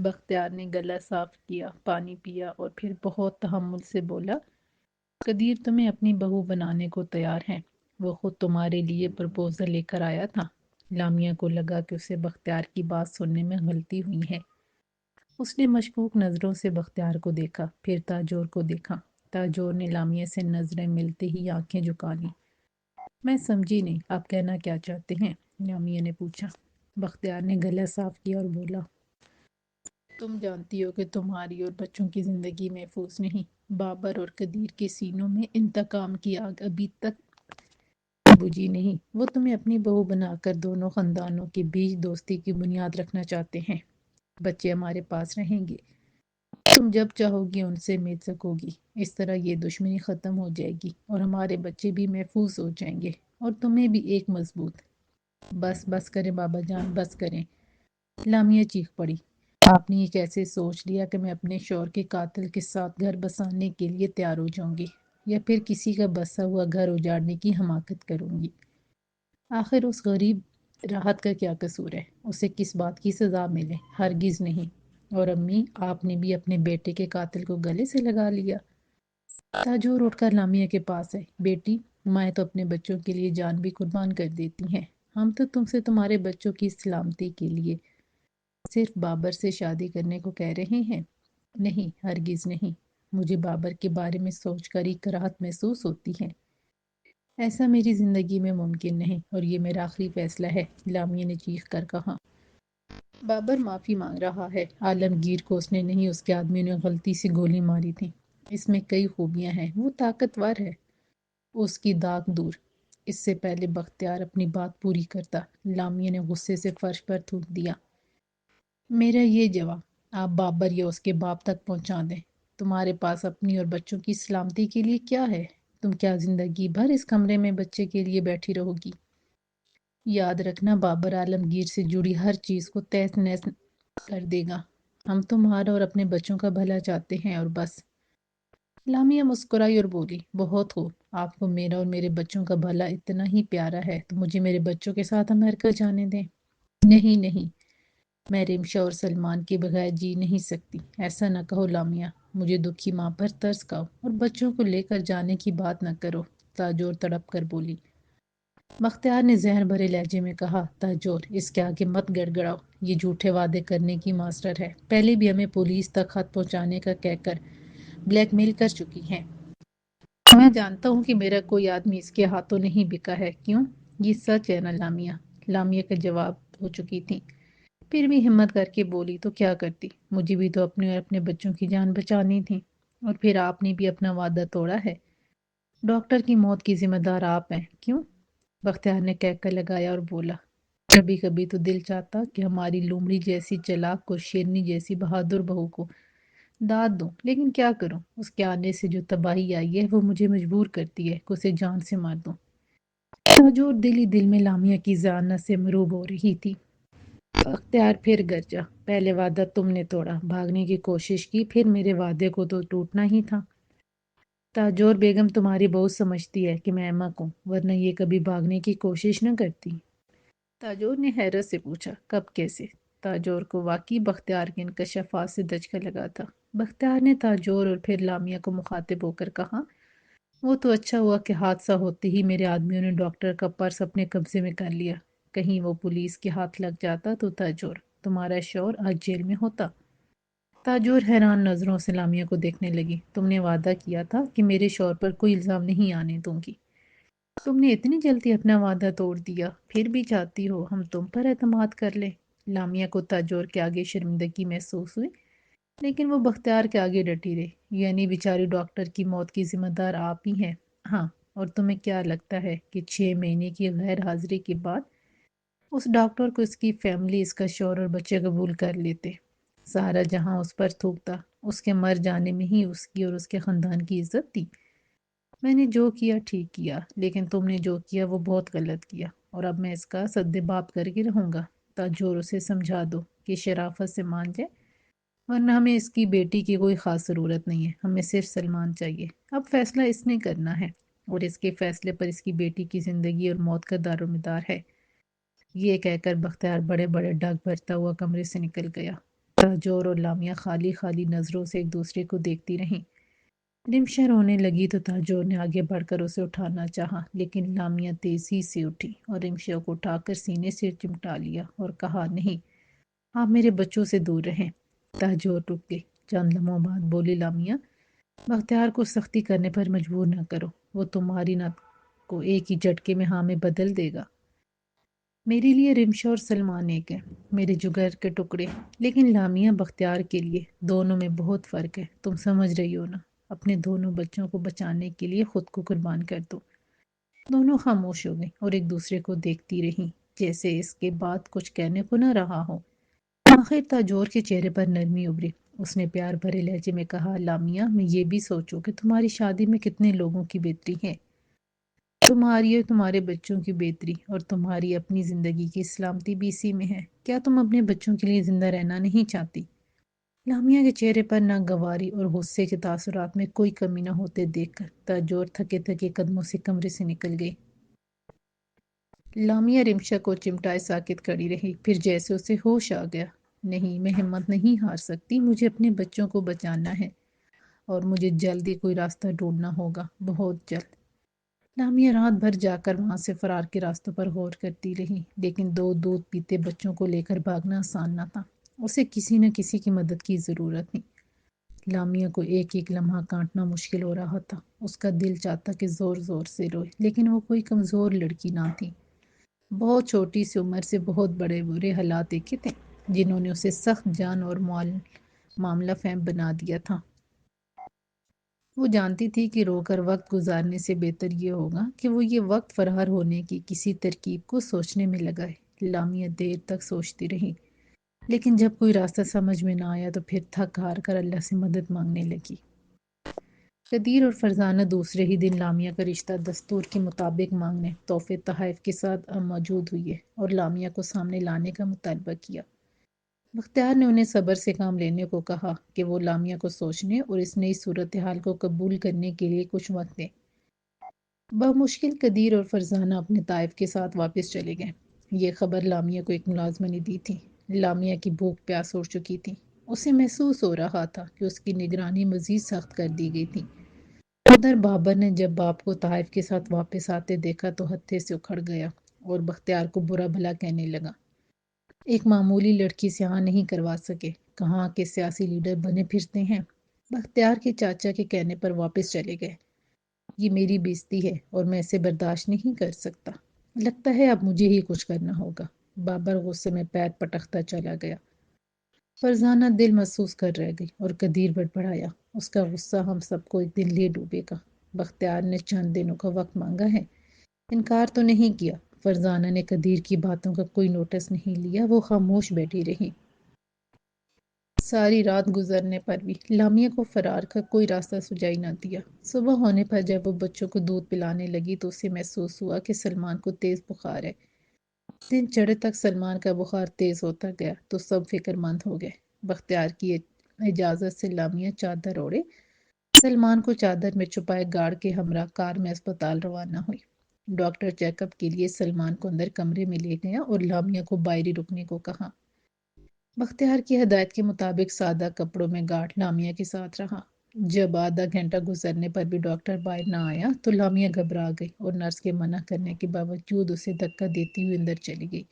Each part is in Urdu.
بختیار نے گلا صاف کیا، پانی پیا اور پھر بہت تحمل سے بولا، قدیر تمہیں اپنی بہو بنانے کو تیار ہے۔ وہ خود تمہارے لیے پرپوزل لے کر آیا تھا۔ لامیہ کو لگا کہ اسے بختیار کی بات سننے میں غلطی ہوئی ہے۔ اس نے مشکوک نظروں سے بختیار کو دیکھا، پھر تاجور کو دیکھا۔ تاجور نے لامیہ سے نظریں ملتے ہی آنکھیں جھکا لیں۔ میں سمجھی نہیں، آپ کہنا کیا چاہتے ہیں؟ لامیہ نے پوچھا۔ بختیار نے گلا صاف کیا اور بولا، تم جانتی ہو کہ تمہاری اور بچوں کی زندگی محفوظ نہیں۔ بابر اور قدیر کے سینوں میں انتقام کی آگ ابھی تک بجھی نہیں۔ وہ تمہیں اپنی بہو بنا کر دونوں خاندانوں کے بیچ دوستی کی بنیاد رکھنا چاہتے ہیں۔ بچے ہمارے پاس رہیں گے، تم جب چاہو گی ان سے مل سکو گی۔ اس طرح یہ دشمنی ختم ہو جائے گی اور ہمارے بچے بھی محفوظ ہو جائیں گے اور تمہیں بھی ایک مضبوط۔ بس بس کریں بابا جان، بس کریں، لامیہ چیخ پڑی۔ آپ نے یہ کیسے سوچ لیا کہ میں اپنے شوہر کے قاتل کے ساتھ گھر بسانے کے لیے تیار ہو جاؤں گی یا پھر کسی کا بسا ہوا گھر اجاڑنے کی حماقت کروں گی؟ آخر اس غریب راحت کا کیا قصور ہے؟ اسے کس بات کی سزا ملے؟ ہرگز نہیں۔ اور امی، آپ نے بھی اپنے بیٹے کے قاتل کو گلے سے لگا لیا۔ تاجور اٹھ کر لامیہ کے پاس ہے۔ بیٹی، مائیں تو اپنے بچوں کے لیے جان بھی قربان کر دیتی ہیں۔ ہم تو تم سے تمہارے بچوں کی سلامتی کے لیے صرف بابر سے شادی کرنے کو کہہ رہے ہیں۔ نہیں، ہرگز نہیں۔ مجھے بابر کے بارے میں سوچ کر ہی کراہت محسوس ہوتی ہے۔ ایسا میری زندگی میں ممکن نہیں اور یہ میرا آخری فیصلہ ہے، لامیہ نے چیخ کر کہا۔ بابر معافی مانگ رہا ہے۔ عالمگیر کو اس نے نہیں، اس کے آدمی نے غلطی سے گولی ماری تھی۔ اس میں کئی خوبیاں ہیں، وہ طاقتور ہے۔ اس کی داغ دور۔ اس سے پہلے بختیار اپنی بات پوری کرتا، لامیہ نے غصے سے فرش پر تھوک دیا۔ میرا یہ جواب آپ بابر یا اس کے باپ تک پہنچا دیں۔ تمہارے پاس اپنی اور بچوں کی سلامتی کے لیے کیا ہے؟ تم کیا زندگی بھر اس کمرے میں بچے کے لیے بیٹھی رہو گی؟ یاد رکھنا، بابر عالمگیر سے جڑی ہر چیز کو تہس نہس کر دے گا۔ ہم تمہارا اور اپنے بچوں کا بھلا چاہتے ہیں اور بس۔ لامیہ مسکرائی اور بولی، بہت خوب، آپ کو میرا اور میرے بچوں کا بھلا اتنا ہی پیارا ہے تو مجھے میرے بچوں کے ساتھ امریکہ جانے دیں۔ نہیں نہیں، میں ریمشا اور سلمان کے بغیر جی نہیں سکتی۔ ایسا نہ کہو لامیہ، مجھے دکھی ماں پر ترس کھاؤ اور بچوں کو لے کر جانے کی بات نہ کرو، تاجور تڑپ کر بولی۔ بختیار نے زہر بھرے لہجے میں کہا، تاجور، اس کے آگے مت گڑگڑاؤ، یہ جھوٹے وعدے کرنے کی ماسٹر ہے۔ پہلے بھی ہمیں پولیس تک خط پہنچانے کا کہہ کر بلیک میل کر چکی ہیں۔ میں جانتا ہوں کہ میرا کوئی آدمی اس کے ہاتھوں نہیں بکا ہے۔ کیوں؟ یہ سچ ہے نا لامیہ؟ لامیہ کا جواب ہو چکی تھی، پھر بھی ہمت کر کے بولی، تو کیا کرتی؟ مجھے بھی تو اپنے اور اپنے بچوں کی جان بچانی تھی، اور پھر آپ نے بھی اپنا وعدہ توڑا ہے۔ ڈاکٹر کی موت کی ذمہ دار آپ ہیں۔ کیوں؟ بختیار نے کہکا لگایا اور بولا، کبھی کبھی تو دل چاہتا کہ ہماری لومڑی جیسی چلاک اور شیرنی جیسی بہادر بہو کو داد دوں، لیکن کیا کروں، اس کے آنے سے جو تباہی آئی ہے وہ مجھے مجبور کرتی ہے کہ اسے جان سے مار دوں۔ تاجور دل ہی دل میں لامیہ کی ذہانت سے مروب ہو رہی تھی۔ بختیار پھر گرجا، پہلے وعدہ تم نے توڑا، بھاگنے کی کوشش کی، پھر میرے وعدے کو تو ٹوٹنا ہی تھا۔ تاجور بیگم تمہاری بہت سمجھتی ہے کہ میں احمق ہوں، ورنہ یہ کبھی بھاگنے کی کوشش نہ کرتی۔ تاجور نے حیرت سے پوچھا، کب، کیسے؟ تاجور کو واقعی بختیار کے انکشافات سے دھچکا لگا تھا۔ بختیار نے تاجور اور پھر لامیہ کو مخاطب ہو کر کہا، وہ تو اچھا ہوا کہ حادثہ ہوتے ہی میرے آدمیوں نے ڈاکٹر کا پرس اپنے قبضے میں کر لیا۔ کہیں وہ پولیس کے ہاتھ لگ جاتا تو تاجور، تمہارا شوہر آج جیل میں ہوتا۔ تاجور حیران نظروں سے لامیہ کو دیکھنے لگی۔ تم نے وعدہ کیا تھا کہ میرے شوہر پر کوئی الزام نہیں آنے دوں گی۔ تم نے اتنی جلدی اپنا وعدہ توڑ دیا، پھر بھی چاہتی ہو ہم تم پر اعتماد کر لیں؟ لامیہ کو تاجور کے آگے شرمندگی محسوس ہوئی، لیکن وہ بختیار کے آگے ڈٹی رہی۔ یعنی بیچاری ڈاکٹر کی موت کی ذمہ دار آپ ہی ہیں؟ ہاں، اور تمہیں کیا لگتا ہے کہ 6 مہینے کی غیر حاضری کے بعد اس ڈاکٹر کو اس کی فیملی، اس کا شوہر اور بچے قبول کر لیتے؟ سارا جہاں اس پر تھوکتا، اس کے مر جانے میں ہی اس کی اور اس کے خاندان کی عزت تھی۔ میں نے جو کیا ٹھیک کیا، لیکن تم نے جو کیا وہ بہت غلط کیا، اور اب میں اس کا سدباب کر کے رہوں گا۔ تاجور اسے سمجھا دو کہ شرافت سے مان جائے، ورنہ ہمیں اس کی بیٹی کی کوئی خاص ضرورت نہیں ہے، ہمیں صرف سلمان چاہیے۔ اب فیصلہ اس نے کرنا ہے، اور اس کے فیصلے پر اس کی بیٹی کی زندگی اور موت کا دار و مدار ہے۔ یہ کہہ کر بختیار بڑے بڑے ڈگ بھرتا ہوا کمرے سے نکل گیا۔ تاجور اور لامیا خالی خالی نظروں سے ایک دوسرے کو دیکھتی رہیں۔ رمشا رونے لگی تو تاجور نے آگے بڑھ کر اسے اٹھانا چاہا، لیکن لامیا تیزی سے اٹھی اور رمشا کو اٹھا کر سینے سے چمٹا لیا اور کہا، نہیں، آپ میرے بچوں سے دور رہیں۔ تاجور رک گئی۔ چند لمحوں بعد بولی لامیا، بختیار کو سختی کرنے پر مجبور نہ کرو، وہ تمہاری نہ کو ایک ہی جھٹکے میں ہاں میں بدل دے گا۔ میرے لیے رمشا اور سلمان ایک ہے، میرے جگر کے ٹکڑے، لیکن لامیا بختیار کے لیے دونوں میں بہت فرق ہے، تم سمجھ رہی ہو نا؟ اپنے دونوں بچوں کو بچانے کے لیے خود کو قربان کر دو۔ دونوں خاموش ہو گئیں اور ایک دوسرے کو دیکھتی رہیں، جیسے اس کے بعد کچھ کہنے کو نہ رہا ہو۔ آخر تاجور کے چہرے پر نرمی ابھری۔ اس نے پیار بھرے لہجے میں کہا، لامیا، میں یہ بھی سوچوں کہ تمہاری شادی میں کتنے لوگوں کی بہتری ہے، تمہاری اور تمہارے بچوں کی بہتری، اور تمہاری اپنی زندگی کی سلامتی بھی اسی میں ہے۔ کیا تم اپنے بچوں کے لیے زندہ رہنا نہیں چاہتی؟ لامیا کے چہرے پر ناگواری اور غصے کے تاثرات میں کوئی کمی نہ ہوتے دیکھ کر تاجور تھکے تھکے قدموں سے کمرے سے نکل گئی۔ لامیا رمشا کو چمٹائے ساکت کھڑی رہی، پھر جیسے اسے ہوش آ گیا، نہیں، میں ہمت نہیں ہار سکتی، مجھے اپنے بچوں کو بچانا ہے، اور مجھے جلد ہی کوئی راستہ ڈھونڈنا ہوگا، بہت جلد۔ لامیا رات بھر جا کر وہاں سے فرار کے راستوں پر غور کرتی رہی، لیکن دو دودھ پیتے بچوں کو لے کر بھاگنا آسان نہ تھا، اسے کسی نہ کسی کی مدد کی ضرورت تھی۔ لامیا کو ایک ایک لمحہ کاٹنا مشکل ہو رہا تھا، اس کا دل چاہتا کہ زور زور سے روئے، لیکن وہ کوئی کمزور لڑکی نہ تھی۔ بہت چھوٹی سی عمر سے بہت بڑے برے حالات دیکھے تھے، جنہوں نے اسے سخت جان اور معاملہ فہم بنا دیا تھا۔ وہ جانتی تھی کہ رو کر وقت گزارنے سے بہتر یہ ہوگا کہ وہ یہ وقت فرار ہونے کی کسی ترکیب کو سوچنے میں لگائے۔ لامیا دیر تک سوچتی رہی، لیکن جب کوئی راستہ سمجھ میں نہ آیا تو پھر تھک ہار کر اللہ سے مدد مانگنے لگی۔ قدیر اور فرزانہ دوسرے ہی دن لامیا کا رشتہ دستور کے مطابق مانگنے تحفے تحائف کے ساتھ موجود ہوئے اور لامیا کو سامنے لانے کا مطالبہ کیا۔ بختیار نے انہیں صبر سے کام لینے کو کہا کہ وہ لامیا کو سوچنے اور اس نئی صورتحال کو قبول کرنے کے لیے کچھ وقت دیں۔ بمشکل قدیر اور فرزانہ اپنے طائف کے ساتھ واپس چلے گئے۔ یہ خبر لامیا کو ایک ملازمہ نے دی تھی۔ لامیا کی بھوک پیاس اڑ چکی تھی، اسے محسوس ہو رہا تھا کہ اس کی نگرانی مزید سخت کر دی گئی تھی۔ ادھر بابر نے جب باپ کو طائف کے ساتھ واپس آتے دیکھا تو ہتھے سے اکھڑ گیا اور بختیار کو برا بھلا کہنے لگا، ایک معمولی لڑکی سے ہاں نہیں کروا سکے، کہاں کے سیاسی لیڈر بنے پھرتے ہیں۔ بختیار کے چاچا کے کہنے پر واپس چلے گئے، یہ میری بےزتی ہے اور میں اسے برداشت نہیں کر سکتا، لگتا ہے اب مجھے ہی کچھ کرنا ہوگا۔ بابر غصے میں پیر پٹکتا چلا گیا۔ فرزانہ دل محسوس کر رہ گئی اور قدیر بڑبڑایا، اس کا غصہ ہم سب کو ایک دن لے ڈوبے گا۔ بختیار نے چند دنوں کا وقت مانگا ہے، انکار تو نہیں کیا۔ فرزانہ نے قدیر کی باتوں کا کوئی نوٹس نہیں لیا، وہ خاموش بیٹھی رہی۔ ساری رات گزرنے پر بھی لامیا کو فرار کا کوئی راستہ سجائی نہ دیا۔ صبح ہونے پر جب وہ بچوں کو دودھ پلانے لگی تو اسے محسوس ہوا کہ سلمان کو تیز بخار ہے۔ دن چڑھے تک سلمان کا بخار تیز ہوتا گیا تو سب فکر مند ہو گئے۔ بختیار کی اجازت سے لامیا چادر اوڑھے سلمان کو چادر میں چھپائے گارڈ کے ہمراہ کار میں اسپتال روانہ ہوئی۔ ڈاکٹر چیک اپ کے لیے سلمان کو اندر کمرے میں لے گیا اور لامیا کو باہر ہی رکنے کو کہا۔ بختیار کی ہدایت کے مطابق سادہ کپڑوں میں گارڈ لامیا کے ساتھ رہا۔ جب آدھا گھنٹہ گزرنے پر بھی ڈاکٹر باہر نہ آیا تو لامیا گھبرا گئی اور نرس کے منع کرنے کے باوجود اسے دھکا دیتی ہوئی اندر چلی گئی۔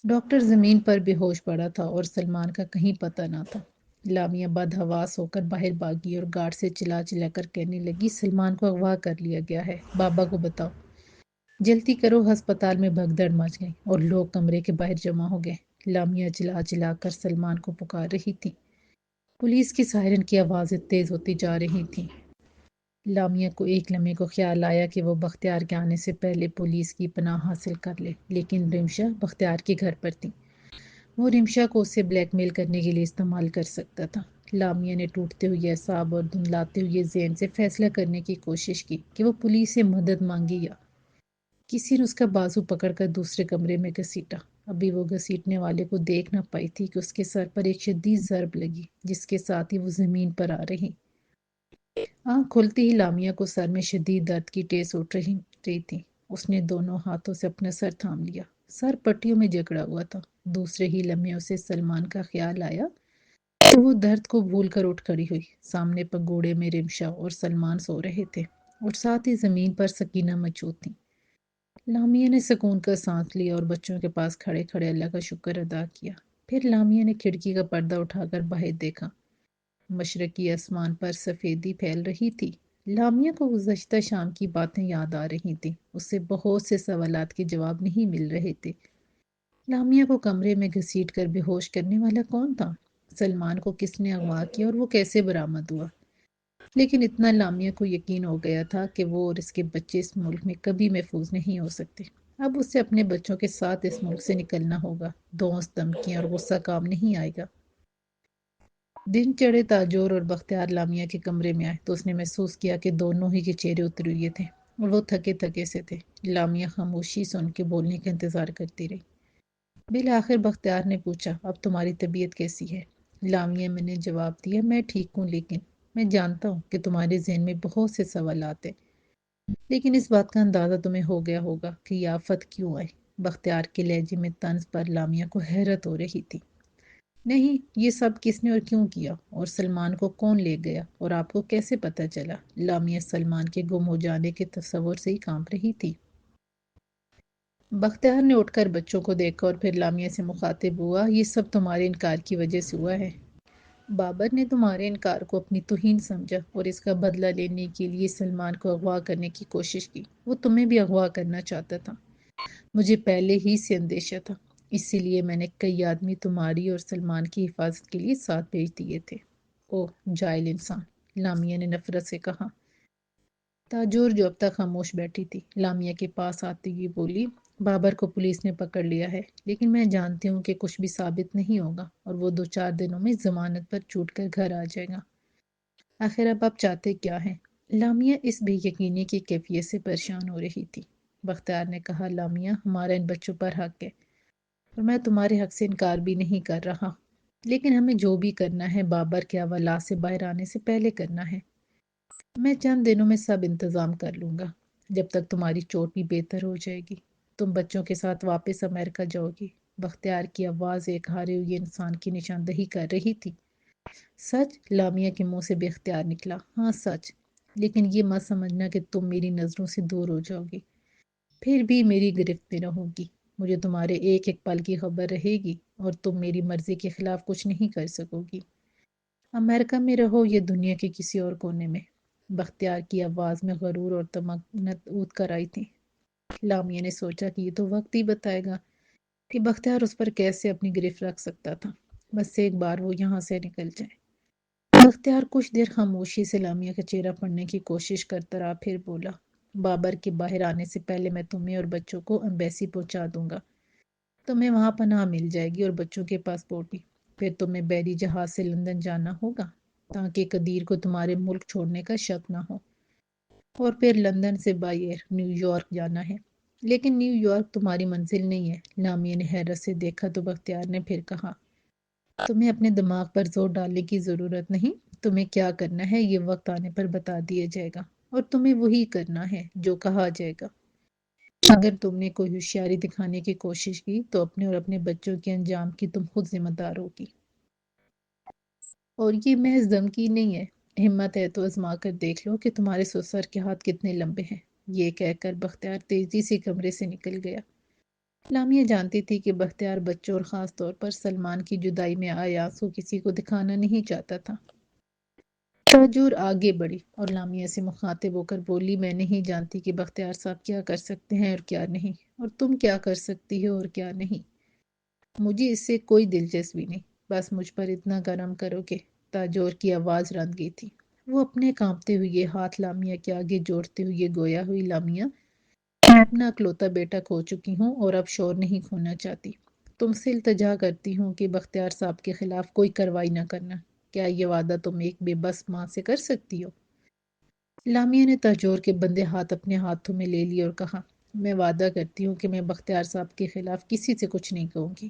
ڈاکٹر زمین پر بے ہوش پڑا تھا اور سلمان کا کہیں پتہ نہ تھا۔ لامیا بدحواس ہو کر باہر بھاگی اور گارڈ سے چلا چلا کر کہنے لگی، سلمان کو اغوا کر لیا گیا ہے، بابا کو بتاؤ، جلدی کرو۔ ہسپتال میں بھگدڑ مچ گئی اور لوگ کمرے کے باہر جمع ہو گئے۔ لامیا چلا چلا کر سلمان کو پکار رہی تھی۔ پولیس کی سائرن کی آوازیں تیز ہوتی جا رہی تھیں۔ لامیا کو ایک لمحے کو خیال آیا کہ وہ بختیار کے آنے سے پہلے پولیس کی پناہ حاصل کر لے، لیکن رمشا بختیار کے گھر پر تھی۔ وہ رمشا کو اسے بلیک میل کرنے کے لیے استعمال کر سکتا تھا۔ لامیا نے ٹوٹتے ہوئے اعصاب اور دھندلاتے ہوئے ذہن سے فیصلہ کرنے کی کوشش کی کہ وہ پولیس سے مدد مانگے یا کسی نے اس کا بازو پکڑ کر دوسرے کمرے میں گھسیٹا۔ ابھی وہ گھسیٹنے والے کو دیکھ نہ پائی تھی کہ اس کے سر پر ایک شدید ضرب لگی، جس کے ساتھ ہی وہ زمین پر آ رہی۔ آنکھ کھلتے ہی لامیا کو سر میں شدید درد کی ٹیس اٹھ رہی تھی۔ اس نے دونوں ہاتھوں سے اپنا سر تھام لیا، سر پٹیوں میں جکڑا ہوا تھا دوسرے ہی لمحے اسے سلمان کا خیال آیا تو وہ درد کو بھول کر اٹھ کھڑی ہوئی۔ سامنے پگوڑے میں رمشا اور سلمان سو رہے تھے اور ساتھ ہی زمین پر سکینہ مچھود تھی۔ لامیا نے سکون کا سانس لیا اور بچوں کے پاس کھڑے کھڑے اللہ کا شکر ادا کیا۔ پھر لامیا نے کھڑکی کا پردہ اٹھا کر باہر دیکھا۔ مشرقی آسمان پر سفیدی پھیل رہی تھی۔ لامیا کو گزشتہ شام کی باتیں یاد آ رہی تھیں۔ اس سے بہت سے سوالات کے جواب نہیں مل رہے تھے۔ لامیا کو کمرے میں گھسیٹ کر بے ہوش کرنے والا کون تھا؟ سلمان کو کس نے اغوا کیا اور وہ کیسے برآمد ہوا؟ لیکن اتنا لامیا کو یقین ہو گیا تھا کہ وہ اور اس کے بچے اس ملک میں کبھی محفوظ نہیں ہو سکتے۔ اب اسے اپنے بچوں کے ساتھ اس ملک سے نکلنا ہوگا۔ دوست، دھمکیاں اور غصہ کام نہیں آئے گا۔ دن چڑھے تاجور اور بختیار لامیا کے کمرے میں آئے تو اس نے محسوس کیا کہ دونوں ہی کے چہرے اتر ہوئے تھے اور وہ تھکے تھکے سے تھے۔ لامیا خاموشی سے ان کے بولنے کا انتظار کرتی رہی۔ بالآخر بختیار نے پوچھا، اب تمہاری طبیعت کیسی ہے؟ لامیا میں نے جواب دیا، میں ٹھیک ہوں، لیکن میں جانتا ہوں کہ تمہارے ذہن میں بہت سے سوالات ہیں، لیکن اس بات کا اندازہ تمہیں ہو گیا ہوگا کہ یہ آفت کیوں آئی۔ بختیار کے لہجے میں طنز پر لامیا کو حیرت ہو رہی تھی۔ نہیں، یہ سب کس نے اور کیوں کیا؟ اور سلمان کو کون لے گیا اور آپ کو کیسے پتہ چلا؟ لامیا سلمان کے گم ہو جانے کے تصور سے ہی کانپ رہی تھی۔ بختیار نے اٹھ کر بچوں کو دیکھا اور پھر لامیا سے مخاطب ہوا، یہ سب تمہارے انکار کی وجہ سے ہوا ہے۔ بابر نے تمہارے انکار کو اپنی توہین سمجھا اور اس کا بدلہ لینے کے لیے سلمان کو اغوا کرنے کی کوشش کی۔ وہ تمہیں بھی اغوا کرنا چاہتا تھا۔ مجھے پہلے ہی سے اندیشہ تھا، اسی لیے میں نے کئی آدمی تمہاری اور سلمان کی حفاظت کے لیے ساتھ بھیج دیے تھے۔ اوہ جاہل انسان، لامیا نے نفرت سے کہا۔ تاجور جو اب تک خاموش بیٹھی تھی لامیا کے پاس آتی ہوئی بولی، بابر کو پولیس نے پکڑ لیا ہے، لیکن میں جانتی ہوں کہ کچھ بھی ثابت نہیں ہوگا اور وہ 2-4 دنوں میں ضمانت پر چھوٹ کر گھر آ جائے گا۔ آخر اب آپ چاہتے کیا ہیں؟ لامیا اس بے یقینی کی کیفیت سے پریشان ہو رہی تھی۔ بختیار نے کہا، لامیا، ہمارا ان بچوں پر حق ہے اور میں تمہارے حق سے انکار بھی نہیں کر رہا، لیکن ہمیں جو بھی کرنا ہے بابر کے حوالات سے باہر آنے سے پہلے کرنا ہے۔ میں چند دنوں میں سب انتظام کر لوں گا، جب تک تمہاری چوٹ بھی بہتر ہو جائے گی۔ تم بچوں کے ساتھ واپس امریکہ جاؤ گی۔ بختیار کی آواز ایک ہارے ہوئے انسان کی نشاندہی کر رہی تھی۔ سچ؟ لامیا کے منہ سے بے اختیار نکلا، ہاں سچ، لیکن یہ مت سمجھنا کہ تم میری نظروں سے دور ہو جاؤ گی، پھر بھی میری گرفت میں رہو گی۔ مجھے تمہارے ایک ایک پل کی خبر رہے گی اور تم میری مرضی کے خلاف کچھ نہیں کر سکو گی، امریکہ میں رہو یا دنیا کے کسی اور کونے میں۔ بختیار کی آواز میں غرور اور تمکنت اود کر آئی تھی۔ لامیا نے سوچا کہ یہ تو وقت ہی بتائے گا کہ بختیار اس پر کیسے اپنی گرفت رکھ سکتا تھا، بس ایک بار وہ یہاں سے نکل جائے۔ بختیار کچھ دیر خاموشی سے لامیا کا چہرہ پڑھنے کی کوشش کرتا رہا، پھر بولا، بابر کے باہر آنے سے پہلے میں تمہیں اور بچوں کو ایمبیسی پہنچا دوں گا۔ تمہیں وہاں پناہ مل جائے گی اور بچوں کے پاسپورٹ بھی۔ پھر تمہیں بحری جہاز سے لندن جانا ہوگا تاکہ قدیر کو تمہارے ملک چھوڑنے کا شک نہ ہو، اور پھر لندن سے بائی ایئر نیو یارک جانا ہے۔ لیکن نیو یارک تمہاری منزل نہیں ہے۔ لامیا نے حیرت سے دیکھا تو بختیار نے پھر کہا، تمہیں اپنے دماغ پر زور ڈالنے کی ضرورت نہیں، تمہیں کیا کرنا ہے یہ وقت آنے پر بتا دیا جائے گا، اور تمہیں وہی کرنا ہے جو کہا جائے گا۔ اگر تم نے کوئی ہوشیاری دکھانے کی کوشش کی تو اپنے اور اپنے بچوں کے انجام کی تم خود ذمہ دار ہوگی۔ اور یہ محض دھمکی نہیں ہے، ہمت ہے تو آزما کر دیکھ لو کہ تمہارے سسر کے ہاتھ کتنے لمبے ہیں۔ یہ کہہ کر بختیار تیزی سے کمرے سے نکل گیا۔ لامیا جانتی تھی کہ بختیار بچوں اور خاص طور پر سلمان کی جدائی میں آئے آنسو کسی کو دکھانا نہیں چاہتا تھا۔ تاجور آگے بڑھی اور لامیا سے مخاطب ہو کر بولی، میں نہیں جانتی کہ بختیار صاحب کیا کر سکتے ہیں اور کیا نہیں، اور تم کیا کر سکتی ہو اور کیا نہیں۔ مجھے اس سے کوئی دلچسپی نہیں، بس مجھ پر اتنا کرم کرو کہ… تاجور کی آواز رند گئی تھی۔ وہ اپنے کانپتے ہوئے ہاتھ لامیا کے آگے جوڑتے ہوئے گویا ہوئی، لامیا، میں اپنا اکلوتا بیٹا کھو چکی ہوں اور اب شور نہیں کھونا چاہتی۔ تم سے التجا کرتی ہوں کہ بختیار صاحب کے خلاف کوئی کارروائی نہ کرنا۔ کیا یہ وعدہ تم ایک بے بس ماں سے کر سکتی ہو؟ لامیا نے تاجور کے بندے ہاتھ اپنے ہاتھوں میں لے لیے اور کہا، میں وعدہ کرتی ہوں کہ میں بختیار صاحب کے خلاف کسی سے کچھ نہیں کہوں گی۔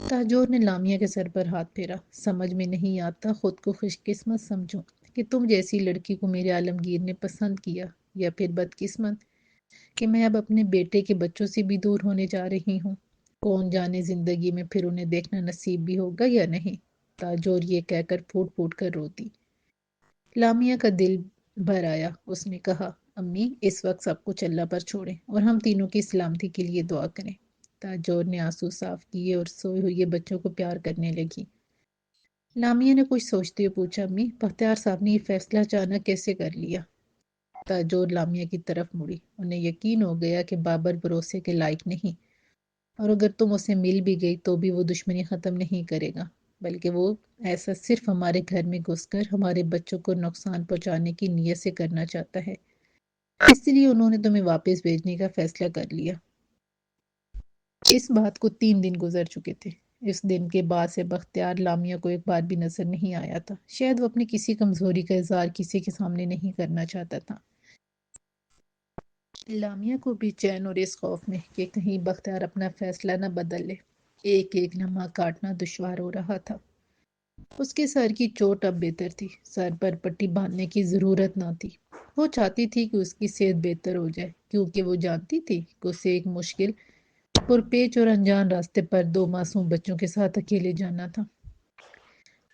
تاجور نے لامیا کے سر پر ہاتھ پھیرا، سمجھ میں نہیں آتا خود کو خوش قسمت سمجھوں کہ تم جیسی لڑکی کو میرے عالمگیر نے پسند کیا، یا پھر بدقسمت کہ میں اب اپنے بیٹے کے بچوں سے بھی دور ہونے جا رہی ہوں۔ کون جانے زندگی میں پھر انہیں دیکھنا نصیب بھی ہوگا یا نہیں۔ تاجور یہ کہہ کر پھوٹ پھوٹ کر روتی۔ لامیا کا دل بھر آیا۔ اس نے کہا، امی اس وقت سب کچھ اللہ پر چھوڑیں اور ہم تینوں کی سلامتی کے لیے دعا کریں۔ تاجور نے آنسو صاف کیے اور سوئے ہوئے بچوں کو پیار کرنے لگی۔ لامیا نے کچھ سوچتے ہوئے پوچھا، امی بختیار صاحب نے یہ فیصلہ اچانک کیسے کر لیا؟ تاجور لامیا کی طرف مڑی۔ انہیں یقین ہو گیا کہ بابر بھروسے کے لائق نہیں، اور اگر تم اسے مل بھی گئی تو بھی وہ دشمنی ختم نہیں کرے گا، بلکہ وہ ایسا صرف ہمارے گھر میں گھس کر ہمارے بچوں کو نقصان پہنچانے کی نیت سے کرنا چاہتا ہے، اس لیے انہوں نے تمہیں واپس بھیجنے کا فیصلہ کر لیا۔ اس بات کو 3 دن گزر چکے تھے۔ اس دن کے بعد سے بختیار لامیا کو ایک بار بھی نظر نہیں آیا تھا۔ شاید وہ اپنی کسی کمزوری کا اظہار کسی کے سامنے نہیں کرنا چاہتا تھا۔ لامیا کو بھی چین اور اس خوف میں کہ کہیں بختیار اپنا فیصلہ نہ بدل لے، ایک ایک لمحہ کاٹنا دشوار ہو رہا تھا۔ اس کے سر کی چوٹ اب بہتر تھی، سر پر پٹی باندھنے کی ضرورت نہ تھی۔ وہ چاہتی تھی کہ اس کی صحت بہتر ہو جائے، کیونکہ وہ جانتی تھی کہ اسے ایک مشکل پرپیچ اور انجان راستے پر 2 معصوم بچوں کے ساتھ اکیلے جانا تھا۔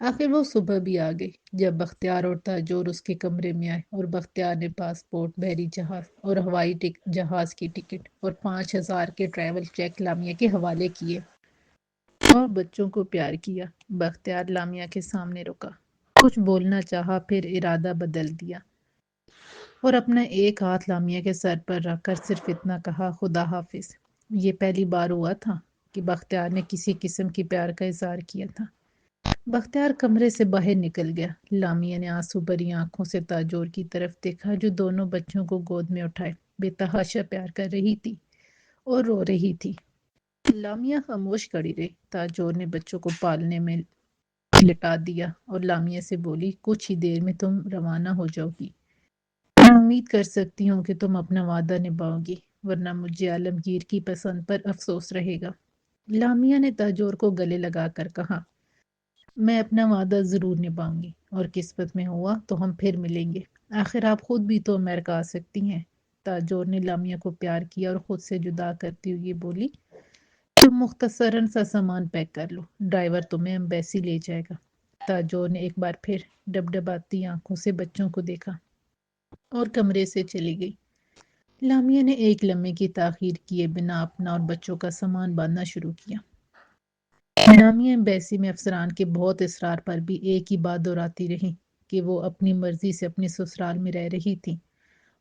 آخر وہ صبح بھی آ گئی، جب بختیار اور تاجور اس کے کمرے میں آئے اور بختیار نے پاسپورٹ، بحری جہاز اور ہوائی جہاز کی ٹکٹ اور 5,000 کے ٹریول چیک لامیا کے حوالے کیے اور بچوں کو پیار کیا۔ بختیار لامیا کے سامنے رکا، کچھ بولنا چاہا، پھر ارادہ بدل دیا اور اپنا ایک ہاتھ لامیا کے سر پر رکھ کر صرف اتنا کہا، خدا حافظ۔ یہ پہلی بار ہوا تھا کہ بختیار نے کسی قسم کی پیار کا اظہار کیا تھا۔ بختیار کمرے سے باہر نکل گیا۔ لامیا نے آنسو بھری آنکھوں سے تاجور کی طرف دیکھا، جو دونوں بچوں کو گود میں اٹھائے بے تحاشا پیار کر رہی تھی اور رو رہی تھی۔ لامیا خاموش کھڑی رہی۔ تاجور نے بچوں کو پالنے میں لٹا دیا اور لامیا سے بولی، کچھ ہی دیر میں تم روانہ ہو جاؤ گی۔ میں امید کر سکتی ہوں کہ تم اپنا وعدہ نبھاؤ گی، ورنہ مجھے عالمگیر کی پسند پر افسوس رہے گا۔ لامیا نے تاجور کو گلے لگا کر کہا، میں اپنا وعدہ ضرور نبھاؤں گی، اور قسمت میں ہوا تو ہم پھر ملیں گے۔ آخر آپ خود بھی تو امریکہ آ سکتی ہیں۔ تاجور نے لامیا کو پیار کیا اور خود سے جدا کرتی ہوئی بولی، تم مختصراً سا سامان پیک کر لو، ڈرائیور تمہیں ایمبیسی لے جائے گا۔ تاجور نے ایک بار پھر ڈبڈباتی آنکھوں سے بچوں کو دیکھا اور کمرے سے چلی گئی۔ لامیا نے ایک لمحے کی تاخیر کیے بنا اپنا اور بچوں کا سامان باندھنا شروع کیا۔ لامیا ایمبیسی میں افسران کے بہت اصرار پر بھی ایک ہی بات دہراتی رہی کہ وہ اپنی مرضی سے اپنے سسرال میں رہ رہی تھی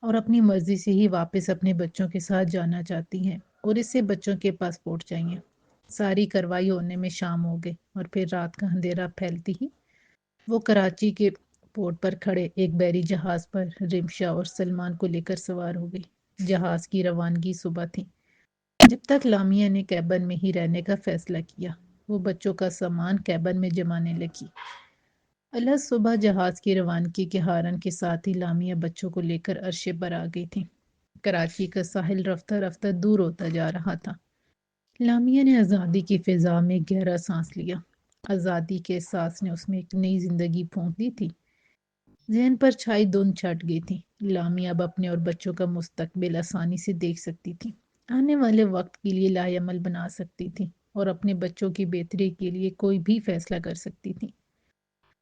اور اپنی مرضی سے ہی واپس اپنے بچوں کے ساتھ جانا چاہتی ہیں، اور اس سے بچوں کے پاسپورٹ چاہیے۔ ساری کارروائی ہونے میں شام ہو گئی اور پھر رات کا اندھیرا پھیلتی ہی وہ کراچی کے پورٹ پر کھڑے ایک بحری جہاز پر رمشا اور سلمان کو لے کر سوار ہو گئی۔ جہاز کی روانگی صبح تھی، جب تک لامیا نے کیبن میں ہی رہنے کا فیصلہ کیا۔ وہ بچوں کا سامان کیبن میں جمانے لگی۔ الگ صبح جہاز کی روانگی کے ہارن کے ساتھ ہی لامیا بچوں کو لے کر عرشے پر آ گئی تھی۔ کراچی کا ساحل رفتہ رفتہ دور ہوتا جا رہا تھا۔ لامیا نے آزادی کی فضا میں گہرا سانس لیا۔ آزادی کے احساس نے اس میں ایک نئی زندگی پھونک دی تھی۔ ذہن پر چھائی دھند چھٹ گئی تھی۔ لامیا اب اپنے اور بچوں کا مستقبل آسانی سے دیکھ سکتی تھی، آنے والے وقت کے لیے لائے عمل بنا سکتی تھی اور اپنے بچوں کی بہتری کے لیے کوئی بھی فیصلہ کر سکتی تھی۔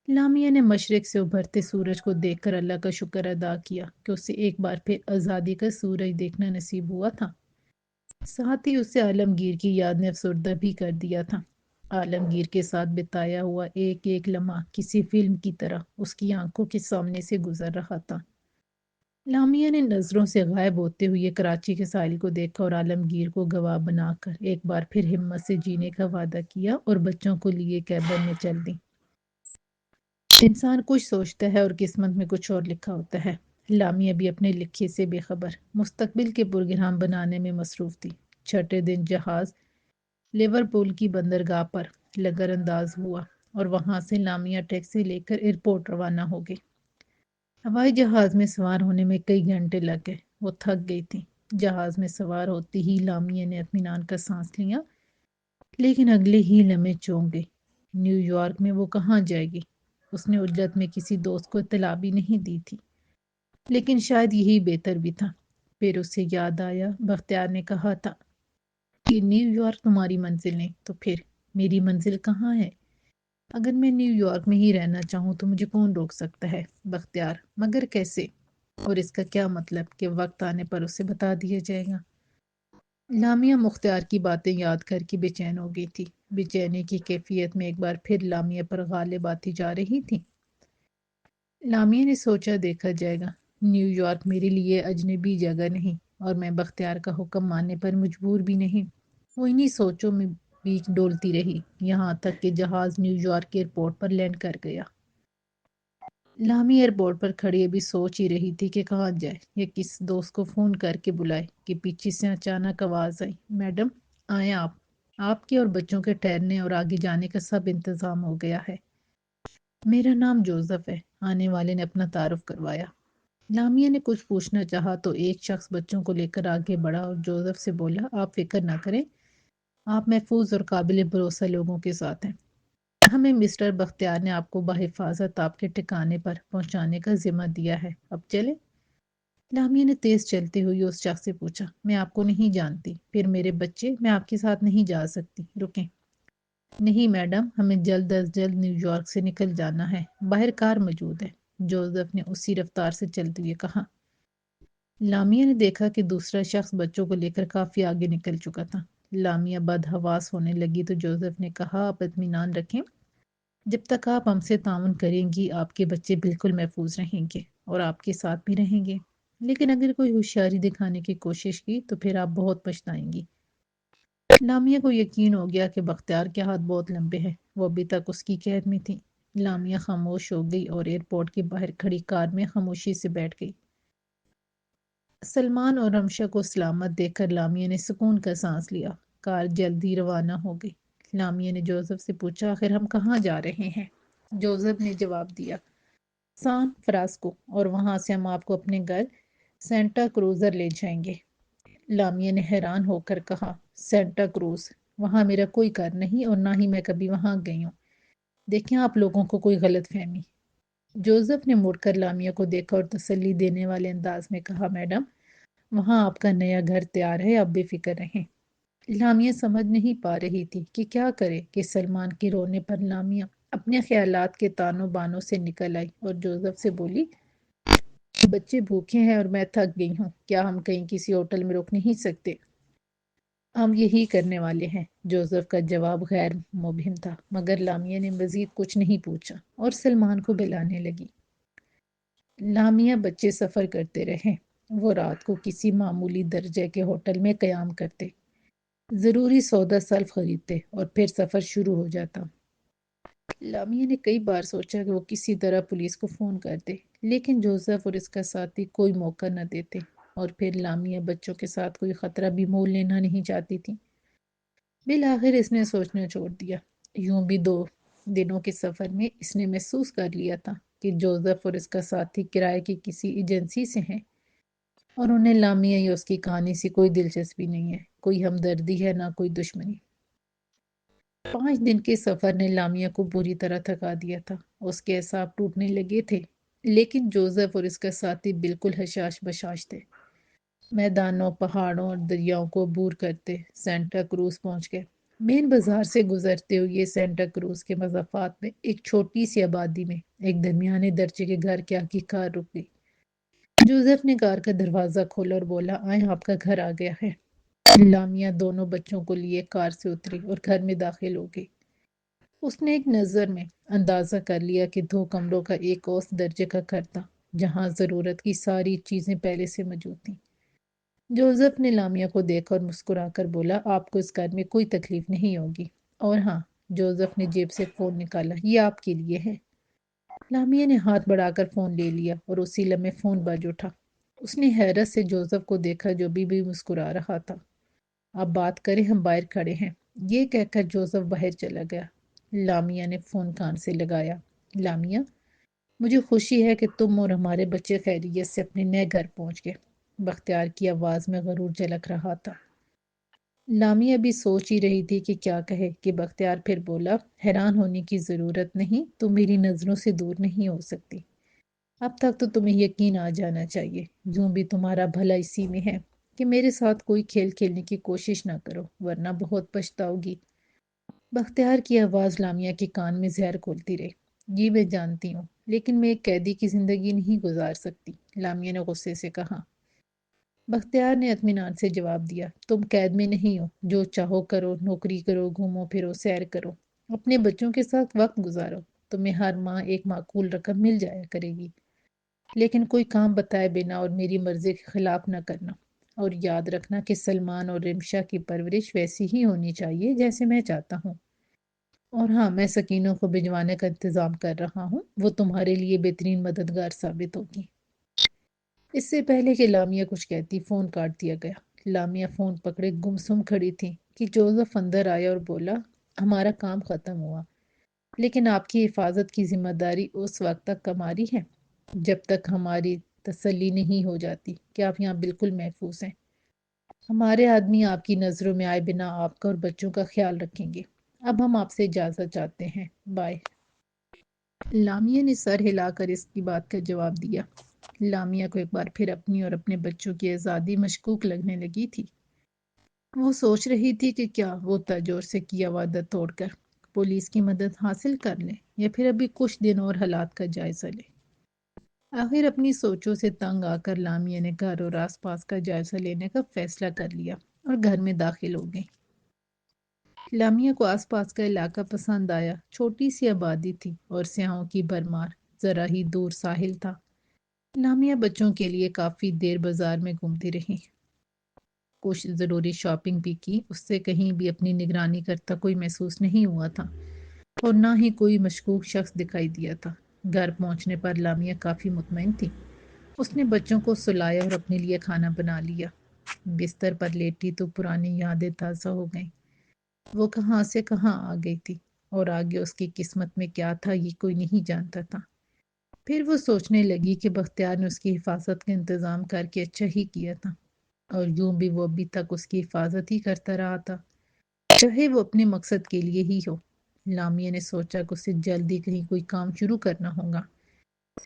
لامیا نے مشرق سے ابھرتے سورج کو دیکھ کر اللہ کا شکر ادا کیا کہ اسے ایک بار پھر آزادی کا سورج دیکھنا نصیب ہوا تھا۔ ساتھ ہی اسے عالمگیر کی یاد نے افسردہ بھی کر دیا تھا۔ عالمگیر کے ساتھ بتایا ہوا ایک ایک لمحہ کسی فلم کی طرح اس کی آنکھوں کے سامنے سے گزر رہا تھا۔ لامیا نے نظروں سے غائب ہوتے ہوئے کراچی کے ساحل کو دیکھا اور عالمگیر کو گواہ بنا کر ایک بار پھر ہمت سے جینے کا وعدہ کیا اور بچوں کو لیے کیبن میں چل دی۔ انسان کچھ سوچتا ہے اور قسمت میں کچھ اور لکھا ہوتا ہے۔ لامیا بھی اپنے لکھے سے بے خبر مستقبل کے پروگرام بنانے میں مصروف تھی۔ چھٹے دن جہاز لیورپول کی بندرگاہ پر لگر انداز ہوا اور وہاں سے لامیا ٹیکسی لے کر ایئرپورٹ روانہ ہو گئی۔ ہوائی جہاز میں سوار ہونے میں کئی گھنٹے لگ گئے۔ وہ تھک گئی تھی۔ جہاز میں سوار ہوتی ہی لامیا نے اطمینان کا سانس لیا، لیکن اگلے ہی لمحے چونک گئی۔ نیو یارک میں وہ کہاں جائے گی؟ اس نے عجلت میں کسی دوست کو اطلاع بھی نہیں دی تھی، لیکن شاید یہی بہتر بھی تھا۔ پھر اسے یاد آیا، بختیار نے کہا تھا کہ نیو یارک تمہاری منزل نہیں تو پھر میری منزل کہاں ہے؟ اگر میں نیو یارک میں ہی رہنا چاہوں تو مجھے کون روک سکتا ہے؟ بختیار: مگر کیسے؟ اور اس کا کیا مطلب کہ وقت آنے پر اسے بتا دیا جائے گا؟ لامیا مختار کی باتیں یاد کر کے بے چین ہو گئی تھی۔ بے چینی کی کیفیت میں ایک بار پھر لامیا پر غالب آتی جا رہی تھی۔ لامیا نے سوچا دیکھا جائے گا، نیو یارک میرے لیے اجنبی جگہ نہیں، اور میں بختیار کا حکم ماننے پر مجبور بھی نہیں۔ وہ انہی سوچوں میں بیچ ڈولتی رہی، یہاں تک کہ جہاز نیو یارک ایئرپورٹ پر لینڈ کر گیا۔ لامی ایئرپورٹ پر کھڑی ابھی سوچ ہی رہی تھی کہ کہاں جائے یا کس دوست کو فون کر کے بلائے کہ پیچھے سے اچانک آواز آئی: میڈم، آئیں آپ۔ آپ کے اور بچوں کے ٹھہرنے اور آگے جانے کا سب انتظام ہو گیا ہے۔ میرا نام جوزف ہے، آنے والے نے اپنا تعارف کروایا۔ لامیہ نے کچھ پوچھنا چاہا تو ایک شخص بچوں کو لے کر آگے بڑھا اور جوزف سے بولا: آپ فکر نہ کریں، آپ محفوظ اور قابل بھروسہ لوگوں کے ساتھ ہیں۔ ہمیں مسٹر بختیار نے آپ کو بحفاظت آپ کے ٹھکانے پر پہنچانے کا ذمہ دیا ہے، اب چلیں۔ لامیہ نے تیز چلتے ہوئے اس شخص سے پوچھا: میں آپ کو نہیں جانتی، پھر میرے بچے، میں آپ کے ساتھ نہیں جا سکتی، رکیں۔ نہیں میڈم، ہمیں جلد از جلد نیو یارک سے نکل جانا ہے، باہر کار موجود ہے، جوزف نے اسی رفتار سے چلتے ہوئے کہا۔ لامیہ نے دیکھا کہ دوسرا شخص بچوں کو لے کر کافی آگے نکل چکا تھا۔ لامیہ بدحواس ہونے لگی تو جوزف نے کہا: آپ اطمینان رکھیں، جب تک آپ ہم سے تعاون کریں گی آپ کے بچے بالکل محفوظ رہیں گے اور آپ کے ساتھ بھی رہیں گے، لیکن اگر کوئی ہوشیاری دکھانے کی کوشش کی تو پھر آپ بہت پچھتائیں گی۔ لامیہ کو یقین ہو گیا کہ بختیار کے ہاتھ بہت لمبے ہیں، وہ ابھی تک اس کی قید میں تھی۔ لامیہ خاموش ہو گئی اور ایئرپورٹ کے باہر کھڑی کار میں خاموشی سے بیٹھ گئی۔ سلمان اور رمشا کو سلامت دیکھ کر لامیہ نے سکون کا سانس لیا۔ کار جلدی روانہ ہو گئی۔ لامیہ نے جوزف سے پوچھا: آخر ہم کہاں جا رہے ہیں؟ جوزف نے جواب دیا: سان فرانسسکو، اور وہاں سے ہم آپ کو اپنے گھر سینٹا کروزر لے جائیں گے۔ لامیہ نے حیران ہو کر کہا: سینٹا کروز؟ وہاں میرا کوئی گھر نہیں اور نہ ہی میں کبھی وہاں گئی ہوں، دیکھیں آپ لوگوں کو کوئی غلط فہمی۔ جوزف نے مڑ کر لامیہ کو دیکھا اور تسلی دینے والے انداز میں کہا: میڈم، وہاں آپ کا نیا گھر تیار ہے، آپ بے فکر رہیں۔ لامیہ سمجھ نہیں پا رہی تھی کہ کیا کرے کہ سلمان کے رونے پر لامیہ اپنے خیالات کے تانوں بانوں سے نکل آئی اور جوزف سے بولی: بچے بھوکے ہیں اور میں تھک گئی ہوں، کیا ہم کہیں کسی ہوٹل میں رک نہیں سکتے؟ ہم یہی کرنے والے ہیں۔ جوزف کا جواب غیر مبہم تھا، مگر لامیہ نے مزید کچھ نہیں پوچھا اور سلمان کو بلانے لگی۔ لامیہ بچے سفر کرتے رہے۔ وہ رات کو کسی معمولی درجے کے ہوٹل میں قیام کرتے، ضروری سودا سلف خریدتے اور پھر سفر شروع ہو جاتا۔ لامیہ نے کئی بار سوچا کہ وہ کسی طرح پولیس کو فون کر دے، لیکن جوزف اور اس کا ساتھی کوئی موقع نہ دیتے، اور پھر لامیہ بچوں کے ساتھ کوئی خطرہ بھی مول لینا نہیں چاہتی تھی۔ بالآخر اس نے سوچنا چھوڑ دیا۔ یوں بھی 2 دنوں کے سفر میں اس نے محسوس کر لیا تھا کہ جوزف اور اس کا ساتھی کرائے کی کسی ایجنسی سے ہیں، اور انہیں لامیہ یا اس کی کہانی سے کوئی دلچسپی نہیں ہے، کوئی ہمدردی ہے، نہ کوئی دشمنی۔ 5 دن کے سفر نے لامیہ کو بری طرح تھکا دیا تھا، اس کے اعصاب ٹوٹنے لگے تھے، لیکن جوزف اور اس کا ساتھی بالکل حشاش بشاش تھے۔ میدانوں، پہاڑوں اور دریاؤں کو عبور کرتے سینٹا کروز پہنچ گئے۔ مین بازار سے گزرتے ہوئے سینٹا کروز کے مضافات میں ایک چھوٹی سی آبادی میں ایک درمیانے درجے کے گھر کے آگے کار رک گئی۔ جوزف نے کار کا دروازہ کھولا اور بولا: آئیں، آپ کا گھر آ گیا ہے۔ لامیہ دونوں بچوں کو لیے کار سے اتری اور گھر میں داخل ہو گئی۔ اس نے ایک نظر میں اندازہ کر لیا کہ 2 کمروں کا ایک اوسط درجے کا گھر تھا، جہاں ضرورت کی ساری چیزیں پہلے سے موجود تھیں۔ جوزف نے لامیہ کو دیکھا اور مسکرا کر بولا: آپ کو اس گھر میں کوئی تکلیف نہیں ہوگی، اور ہاں، جوزف نے جیب سے فون نکالا، یہ آپ کے لیے ہے۔ لامیہ نے ہاتھ بڑھا کر فون لے لیا اور اسی لمحے فون بج اٹھا۔ اس نے حیرت سے جوزف کو دیکھا جو بھی مسکرا رہا تھا۔ آپ بات کریں، ہم باہر کھڑے ہیں، یہ کہہ کر جوزف باہر چلا گیا۔ لامیہ نے فون کان سے لگایا: لامیہ، مجھے خوشی ہے کہ تم اور ہمارے بچے خیریت سے اپنے نئے گھر پہنچ گئے۔ بختیار کی آواز میں غرور جھلک رہا تھا۔ لامیہ بھی سوچ ہی رہی تھی کہ کیا کہے کہ بختیار پھر بولا: حیران ہونے کی ضرورت نہیں، تم میری نظروں سے دور نہیں ہو سکتی۔ اب تک تو تمہیں یقین آ جانا چاہیے، یوں بھی تمہارا بھلا اسی میں ہے کہ میرے ساتھ کوئی کھیل کھیلنے کی کوشش نہ کرو ورنہ بہت پچھتاؤ گی۔ بختیار کی آواز لامیا کے کان میں زہر کھولتی رہی۔ جی میں جانتی ہوں، لیکن میں ایک قیدی کی زندگی نہیں گزار سکتی، لامیا نے غصے سے کہا۔ بختیار نے اطمینان سے جواب دیا، تم قید میں نہیں ہو، جو چاہو کرو، نوکری کرو، گھومو پھرو، سیر کرو، اپنے بچوں کے ساتھ وقت گزارو، تمہیں ہر ماہ ایک معقول رقم مل جایا کرے گی، لیکن کوئی کام بتائے بنا اور میری مرضی کے خلاف نہ کرنا، اور یاد رکھنا کہ سلمان اور رمشا کی پرورش ویسی ہی ہونی چاہیے جیسے میں چاہتا ہوں۔ اور ہاں، میں سکینوں کو بھجوانے کا انتظام کر رہا ہوں، وہ تمہارے لیے بہترین مددگار ثابت ہوگی۔ اس سے پہلے کہ لامیا کچھ کہتی فون کاٹ دیا گیا۔ لامیا فون پکڑے گمسم کھڑی تھی کہ جوزف اندر آیا اور بولا، ہمارا کام ختم ہوا، لیکن آپ کی حفاظت کی ذمہ داری اس وقت تک ہماری ہے جب تک ہماری تسلی نہیں ہو جاتی کہ آپ یہاں بالکل محفوظ ہیں۔ ہمارے آدمی آپ کی نظروں میں آئے بنا آپ کا اور بچوں کا خیال رکھیں گے۔ اب ہم آپ سے اجازت چاہتے ہیں، بائے۔ لامیا نے سر ہلا کر اس کی بات کا جواب دیا۔ لامیا کو ایک بار پھر اپنی اور اپنے بچوں کی آزادی مشکوک لگنے لگی تھی۔ وہ سوچ رہی تھی کہ کیا وہ تاجور سے کیا وعدہ توڑ کر پولیس کی مدد حاصل کر لے یا پھر ابھی کچھ دن اور حالات کا جائزہ لے۔ آخر اپنی سوچوں سے تنگ آ کر لامیا نے گھر اور آس پاس کا جائزہ لینے کا فیصلہ کر لیا اور گھر میں داخل ہو گئی۔ لامیا کو آس پاس کا علاقہ پسند آیا۔ چھوٹی سی آبادی تھی اور سیاحوں کی بھرمار، ذرا ہی دور ساحل تھا۔ لامیا بچوں کے لیے کافی دیر بازار میں گھومتی رہی، کچھ ضروری شاپنگ بھی کی۔ اس سے کہیں بھی اپنی نگرانی کرتا کوئی محسوس نہیں ہوا تھا اور نہ ہی کوئی مشکوک شخص دکھائی دیا تھا۔ گھر پہنچنے پر لامیا کافی مطمئن تھی۔ اس نے بچوں کو سلایا اور اپنے لیے کھانا بنا لیا۔ بستر پر لیٹی تو پرانی یادیں تازہ ہو گئیں۔ وہ کہاں سے کہاں آ گئی تھی اور آگے اس کی قسمت میں کیا تھا یہ کوئی نہیں جانتا تھا۔ پھر وہ سوچنے لگی کہ بختیار نے اس کی حفاظت کا انتظام کر کے اچھا ہی کیا تھا، اور یوں بھی وہ ابھی تک اس کی حفاظت ہی کرتا رہا تھا، چاہے وہ اپنے مقصد کے لیے ہی ہو۔ لامیا نے سوچا کہ اسے جلدی کہیں کوئی کام شروع کرنا ہوگا،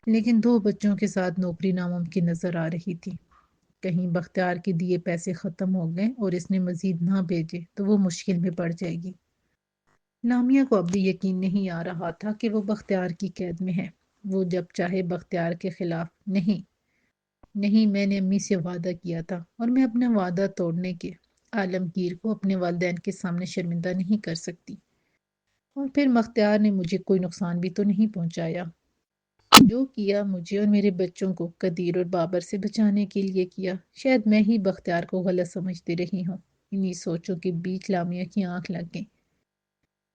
لیکن 2 بچوں کے ساتھ نوکری ناممکن نظر آ رہی تھی۔ کہیں بختیار کے دیے پیسے ختم ہو گئے اور اس نے مزید نہ بھیجے تو وہ مشکل میں پڑ جائے گی۔ لامیا کو اب بھی یقین نہیں آ رہا تھا کہ وہ بختیار کی قید میں ہے۔ وہ جب چاہے بختیار کے خلاف نہیں، نہیں، میں نے امی سے وعدہ کیا تھا اور میں اپنا وعدہ توڑنے کے عالمگیر کو اپنے والدین کے سامنے شرمندہ نہیں کر سکتی۔ اور پھر بختیار نے مجھے کوئی نقصان بھی تو نہیں پہنچایا۔ جو کیا مجھے اور میرے بچوں کو قدیر اور بابر سے بچانے کے لیے کیا۔ شاید میں ہی بختیار کو غلط سمجھتی رہی ہوں۔ انہی سوچوں کے بیچ لامیا کی آنکھ لگ گئی۔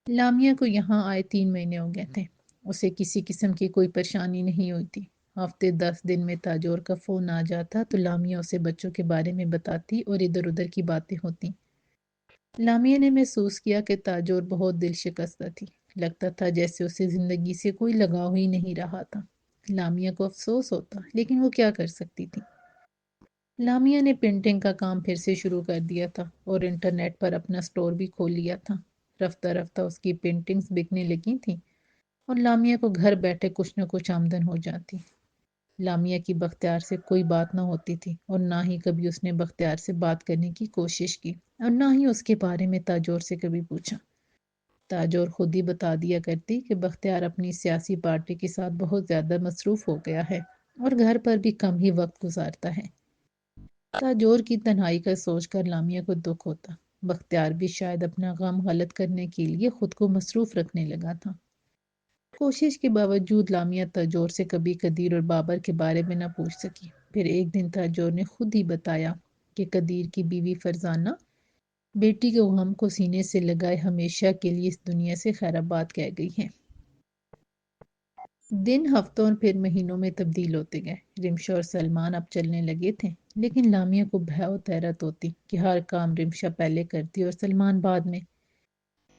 لامیا کو یہاں آئے 3 مہینے ہو گئے تھے۔ اسے کسی قسم کی کوئی پریشانی نہیں ہوئی تھی۔ ہفتے 10 دن میں تاجور کا فون آ جاتا تو لامیا اسے بچوں کے بارے میں بتاتی اور ادھر ادھر کی باتیں ہوتی۔ لامیا نے محسوس کیا کہ تاجور بہت دل شکستہ تھی۔ لگتا تھا جیسے اسے زندگی سے کوئی لگاؤ ہی نہیں رہا تھا۔ لامیا کو افسوس ہوتا، لیکن وہ کیا کر سکتی تھی۔ لامیا نے پرنٹنگ کا کام پھر سے شروع کر دیا تھا اور انٹرنیٹ پر اپنا سٹور بھی کھول لیا تھا۔ رفتہ رفتہ اس کی پینٹنگز بکنے لگی تھیں اور لامیا کو گھر بیٹھے کچھ نہ کچھ آمدن ہو جاتی۔ لامیا کی بختیار سے کوئی بات نہ ہوتی تھی اور نہ ہی کبھی اس نے بختیار سے بات کرنے کی کوشش کی اور نہ ہی اس کے بارے میں تاجور سے کبھی پوچھا۔ تاجور خود ہی بتا دیا کرتی کہ بختیار اپنی سیاسی پارٹی کے ساتھ بہت زیادہ مصروف ہو گیا ہے اور گھر پر بھی کم ہی وقت گزارتا ہے۔ تاجور کی تنہائی کا سوچ کر لامیا کو دکھ ہوتا۔ بختیار بھی شاید اپنا غم غلط کرنے کے لیے خود کو مصروف رکھنے لگا تھا۔ کوشش کے باوجود لامیا تاجور سے کبھی قدیر اور بابر کے بارے میں نہ پوچھ سکی۔ پھر ایک دن تاجور نے خود ہی بتایا کہ قدیر کی بیوی فرزانہ بیٹی کے غم کو سینے سے لگائے ہمیشہ کے لیے اس دنیا سے خیر آباد کہہ گئی ہے۔ دن ہفتوں اور پھر مہینوں میں تبدیل ہوتے گئے۔ رمشا اور سلمان اب چلنے لگے تھے، لیکن لامیا کو بھے و حیرت ہوتی کہ ہر کام رمشا پہلے کرتی اور سلمان بعد میں۔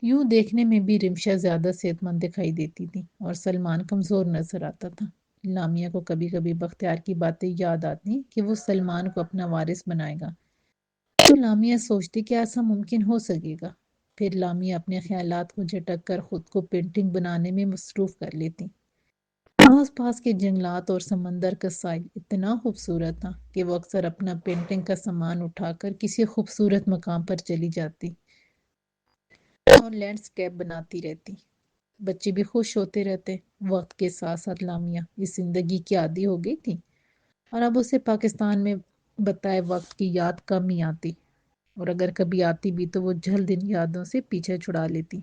یوں دیکھنے میں بھی رمشا زیادہ صحت مند دکھائی دیتی تھی اور سلمان کمزور نظر آتا تھا۔ لامیا کو کبھی کبھی بختیار کی باتیں یاد آتی کہ وہ سلمان کو اپنا وارث بنائے گا، تو لامیا سوچتی کہ ایسا ممکن ہو سکے گا۔ پھر لامیا اپنے خیالات کو جھٹک کر خود کو پینٹنگ بنانے میں مصروف کر لیتی۔ آس پاس کے جنگلات اور سمندر کا ساحل اتنا خوبصورت تھا کہ وہ اکثر اپنا پینٹنگ کا سامان اٹھا کر کسی خوبصورت مقام پر چلی جاتی اور لینڈسکیپ بناتی رہتی۔ بچے بھی خوش ہوتے رہتے۔ وقت کے ساتھ ساتھ لامیا اس زندگی کی عادی ہو گئی تھی اور اب اسے پاکستان میں بتائے وقت کی یاد کم ہی آتی، اور اگر کبھی آتی بھی تو وہ جلد ان یادوں سے پیچھے چھڑا لیتی۔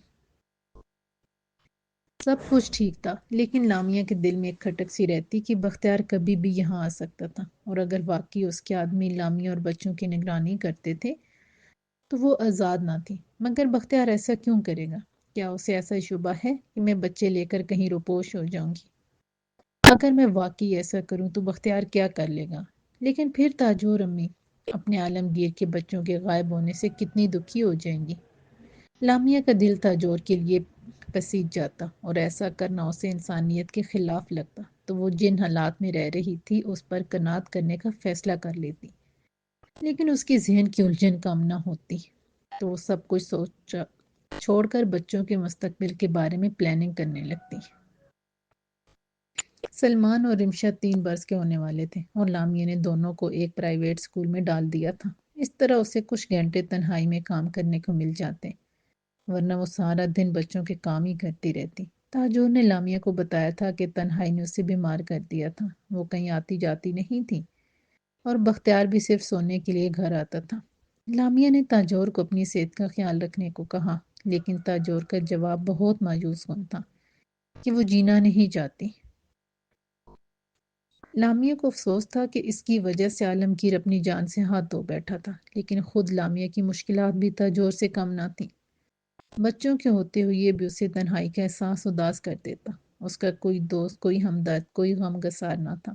سب کچھ ٹھیک تھا، لیکن لامیا کے دل میں ایک کھٹک سی رہتی کہ بختیار کبھی بھی یہاں آ سکتا تھا، اور اگر واقعی اس کے آدمی لامیا اور بچوں کی نگرانی کرتے تھے تو وہ آزاد نہ تھی۔ مگر بختیار ایسا کیوں کرے گا؟ کیا اسے ایسا شبہ ہے کہ میں بچے لے کر کہیں روپوش ہو جاؤں گی؟ اگر میں واقعی ایسا کروں تو بختیار کیا کر لے گا؟ لیکن پھر تاجور امی اپنے عالمگیر کے بچوں کے غائب ہونے سے کتنی دکھی ہو جائیں گی۔ لامیا کا دل تاجور کے لیے پسیج جاتا، اور ایسا کرنا اسے انسانیت کے خلاف لگتا، تو وہ جن حالات میں رہ رہی تھی اس پر کناعت کرنے کا فیصلہ کر لیتی۔ لیکن اس کی ذہن کی الجھن کم نہ ہوتی، تو وہ سب کچھ چھوڑ کر بچوں کے مستقبل کے بارے میں پلاننگ کرنے لگتی۔ سلمان اور رمشا 3 برس کے ہونے والے تھے، اور لامیا نے دونوں کو ایک پرائیویٹ اسکول میں ڈال دیا تھا۔ اس طرح اسے کچھ گھنٹے تنہائی میں کام کرنے کو مل جاتے، ورنہ وہ سارا دن بچوں کے کام ہی کرتی رہتی۔ تاجور نے لامیا کو بتایا تھا کہ تنہائی نے اسے بیمار کر دیا تھا، وہ کہیں آتی جاتی نہیں تھی، اور بختیار بھی صرف سونے کے لیے گھر آتا تھا۔ لامیا نے تاجور کو اپنی صحت کا خیال رکھنے کو کہا، لیکن تاجور کا جواب بہت مایوس کن تھا کہ وہ جینا نہیں چاہتی۔ لامیا کو افسوس تھا کہ اس کی وجہ سے عالمگیر اپنی جان سے ہاتھ دھو بیٹھا تھا، لیکن خود لامیا کی مشکلات بھی تاجور سے کم نہ تھیں۔ بچوں کے ہوتے ہوئے بھی اسے تنہائی کا احساس اداس کر دیتا۔ اس کا کوئی دوست، کوئی ہمدرد، کوئی غم گسار نہ تھا۔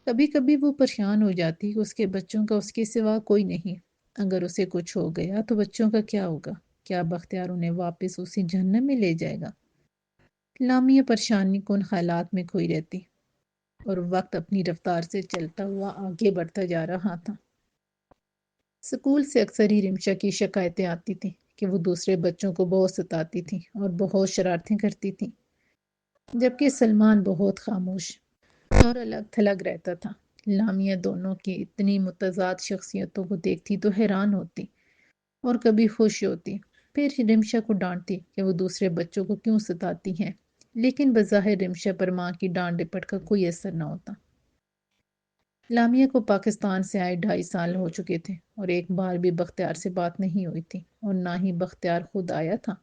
کبھی کبھی وہ پریشان ہو جاتی کہ اس کے بچوں کا اس کے سوا کوئی نہیں۔ اگر اسے کچھ ہو گیا تو بچوں کا کیا ہوگا؟ کیا بختیار انہیں واپس اسی جہنم میں لے جائے گا؟ لامیا پریشانی کن خیالات میں کھوئی رہتی، اور وقت اپنی رفتار سے چلتا ہوا آگے بڑھتا جا رہا تھا۔ اسکول سے اکثر ہی رمشا کی شکایتیں آتی تھیں کہ وہ دوسرے بچوں کو بہت ستاتی تھی اور بہت شرارتیں کرتی تھی، جبکہ سلمان بہت خاموش اور الگ تھلگ رہتا تھا۔ لامیا دونوں کی اتنی متضاد شخصیتوں کو دیکھتی تو حیران ہوتی، اور کبھی خوش ہوتی، پھر رمشا کو ڈانٹتی کہ وہ دوسرے بچوں کو کیوں ستاتی ہیں، لیکن بظاہر رمشا پر ماں کی ڈانٹ ڈپٹ کا کوئی اثر نہ ہوتا۔ لامیا کو پاکستان سے آئے 2.5 سال ہو چکے تھے، اور ایک بار بھی بختیار سے بات نہیں ہوئی تھی، اور نہ ہی بختیار خود آیا تھا۔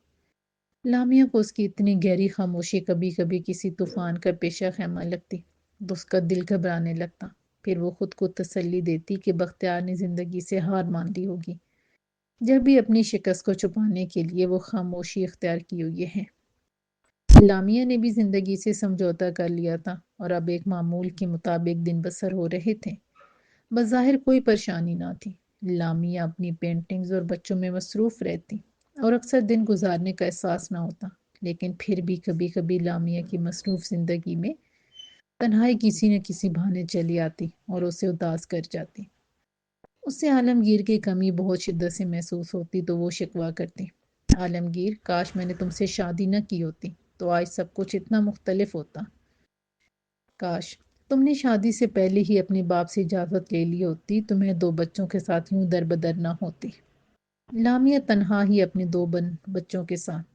لامیا کو اس کی اتنی گہری خاموشی کبھی کبھی کسی طوفان کا پیشہ خیمہ لگتی، تو اس کا دل گھبرانے لگتا۔ پھر وہ خود کو تسلی دیتی کہ بختیار نے زندگی سے ہار مان لی ہوگی، جب بھی اپنی شکست کو چھپانے کے لیے وہ خاموشی اختیار کی ہوئی ہے۔ لامیا نے بھی زندگی سے سمجھوتا کر لیا تھا، اور اب ایک معمول کے مطابق دن بسر ہو رہے تھے۔ بظاہر کوئی پریشانی نہ تھی۔ لامیا اپنی پینٹنگز اور بچوں میں مصروف رہتی، اور اکثر دن گزارنے کا احساس نہ ہوتا، لیکن پھر بھی کبھی کبھی لامیا کی مصروف زندگی میں تنہائی کسی نہ کسی بہانے چلی آتی اور اسے اداس کر جاتی۔ اسے عالمگیر کی کمی بہت شدت سے محسوس ہوتی، تو وہ شکوہ کرتی، عالمگیر، کاش میں نے تم سے شادی نہ کی ہوتی تو آج سب کچھ اتنا مختلف ہوتا۔ کاش تم نے شادی سے پہلے ہی اپنے باپ سے اجازت لے لی ہوتی تو میں 2 بچوں کے ساتھ یوں در بدر نہ ہوتی۔ لامیا تنہا ہی اپنے 2 بچوں کے ساتھ